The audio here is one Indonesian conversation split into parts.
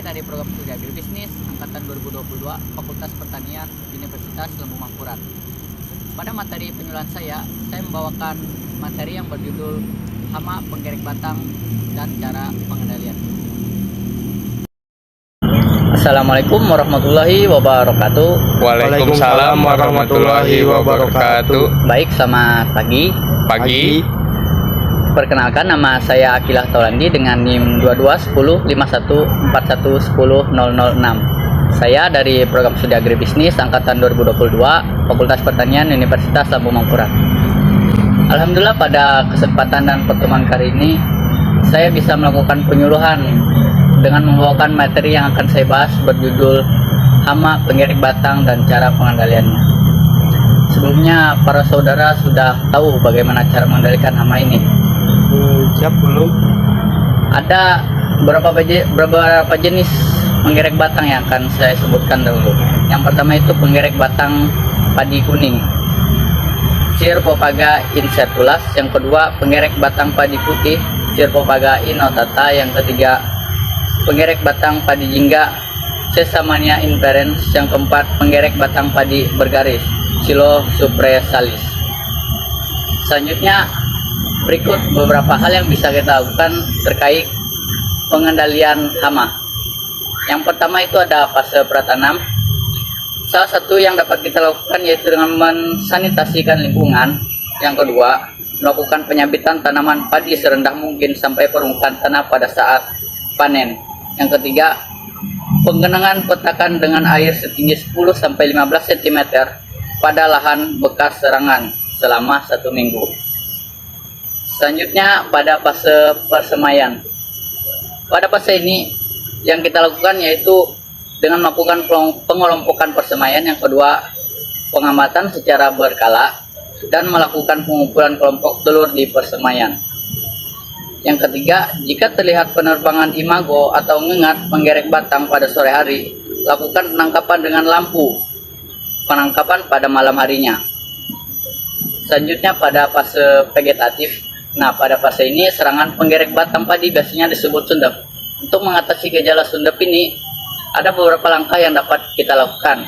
dari program studi agribisnis angkatan 2022 Fakultas Pertanian Universitas Lembung Mangkurat. Pada materi penyuluhan saya membawakan materi yang berjudul hama, penggerek batang, dan cara pengendalian. Assalamualaikum warahmatullahi wabarakatuh. Waalaikumsalam warahmatullahi wabarakatuh. Baik, selamat pagi. Perkenalkan, nama saya Akilah Taulandi dengan NIM 22105141100006. Saya dari program studi agribisnis angkatan 2022 Fakultas Pertanian Universitas Lembung Mangkurat. Alhamdulillah, pada kesempatan dan pertemuan kali ini saya bisa melakukan penyuluhan dengan membawakan materi yang akan saya bahas berjudul hama, penggerek batang, dan cara pengendaliannya. Sebelumnya para saudara sudah tahu bagaimana cara mengendalikan hama ini? Siap belum? Ada beberapa jenis penggerek batang yang akan saya sebutkan dahulu. Yang pertama itu penggerek batang padi kuning, Scirphopaga incertulas. Yang kedua, penggerek batang padi putih, Scirphopaga inotata. Yang ketiga, penggerek batang padi jingga, Sesamania inferens. Yang keempat, penggerek batang padi bergaris, Psilocypressalis. Selanjutnya, berikut beberapa hal yang bisa kita lakukan terkait pengendalian hama. Yang pertama itu ada fase pratanam. Salah satu yang dapat kita lakukan yaitu dengan mensanitasikan lingkungan. Yang kedua, melakukan penyabitan tanaman padi serendah mungkin sampai permukaan tanah pada saat panen. Yang ketiga, penggenangan kotakan dengan air setinggi 10-15 cm pada lahan bekas serangan selama 1 minggu. Selanjutnya pada fase persemaian. Pada fase ini yang kita lakukan yaitu dengan melakukan pengelompokan persemaian. Yang kedua, pengamatan secara berkala dan melakukan pengumpulan kelompok telur di persemaian. Yang ketiga, jika terlihat penerbangan imago atau ngengat penggerek batang pada sore hari, lakukan penangkapan dengan lampu penangkapan pada malam harinya. Selanjutnya pada fase vegetatif. Nah, pada fase ini serangan penggerek batang padi biasanya disebut sundep. Untuk mengatasi gejala sundep ini, ada beberapa langkah yang dapat kita lakukan.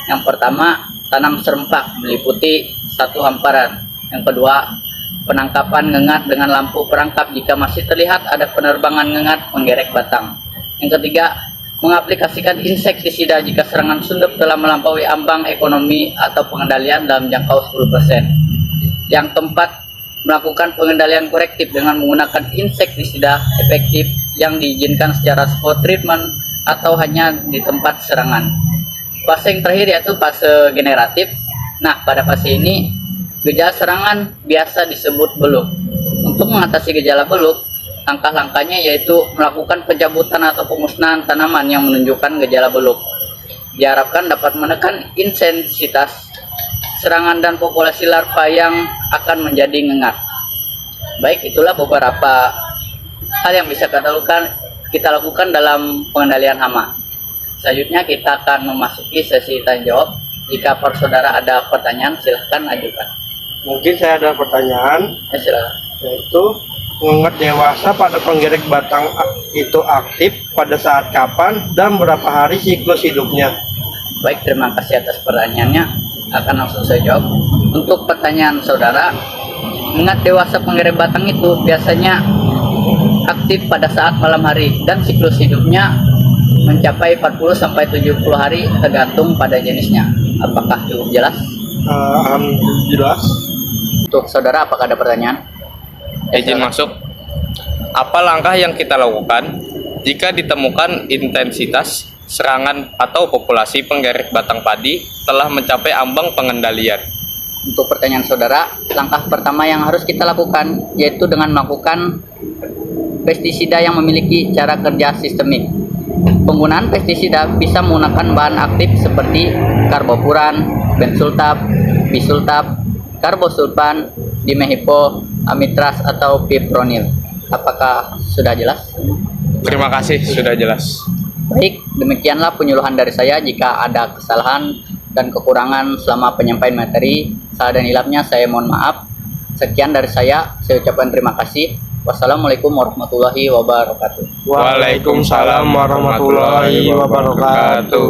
Yang pertama, tanam serempak meliputi 1 hamparan. Yang kedua, penangkapan ngengat dengan lampu perangkap jika masih terlihat ada penerbangan ngengat penggerek batang. Yang ketiga, mengaplikasikan insektisida jika serangan sundep telah melampaui ambang ekonomi atau pengendalian dalam jangkau 10%. Yang keempat, melakukan pengendalian korektif dengan menggunakan insektisida efektif yang diizinkan secara spot treatment atau hanya di tempat serangan. Fase yang terakhir yaitu fase generatif. Nah, pada fase ini gejala serangan biasa disebut beluk. Untuk mengatasi gejala beluk, langkah-langkahnya yaitu melakukan pencabutan atau pemusnahan tanaman yang menunjukkan gejala beluk. Diharapkan dapat menekan intensitas serangan dan populasi larva yang akan menjadi ngengat. Baik, itulah beberapa hal yang bisa kita lakukan dalam pengendalian hama. Selanjutnya kita akan memasuki sesi tanya jawab. Jika para saudara ada pertanyaan, silahkan ajukan. Mungkin saya ada pertanyaan, Silakan. yaitu ngengat dewasa pada penggerek batang itu aktif pada saat kapan dan berapa hari siklus hidupnya? Baik, terima kasih atas pertanyaannya. Akan langsung saya jawab. Untuk pertanyaan saudara, ngengat dewasa penggerek batang itu biasanya aktif pada saat malam hari dan siklus hidupnya mencapai 40-70 hari tergantung pada jenisnya. Apakah cukup jelas? Jelas. Untuk saudara, apakah ada pertanyaan? Izin masuk. Apa langkah yang kita lakukan jika ditemukan intensitas serangan atau populasi penggerek batang padi telah mencapai ambang pengendalian? Untuk pertanyaan saudara, langkah pertama yang harus kita lakukan yaitu dengan melakukan pestisida yang memiliki cara kerja sistemik. Penggunaan pestisida bisa menggunakan bahan aktif seperti karbofuran, bensultab, bisultab, karbosulfan, dimehipo, amitraz, atau pipronil. Apakah sudah jelas? Terima kasih, sudah jelas. Baik, demikianlah penyuluhan dari saya. Jika ada kesalahan dan kekurangan selama penyampaian materi, salah dan hilapnya saya mohon maaf. Sekian dari saya ucapkan terima kasih. Wassalamualaikum warahmatullahi wabarakatuh. Waalaikumsalam warahmatullahi wabarakatuh.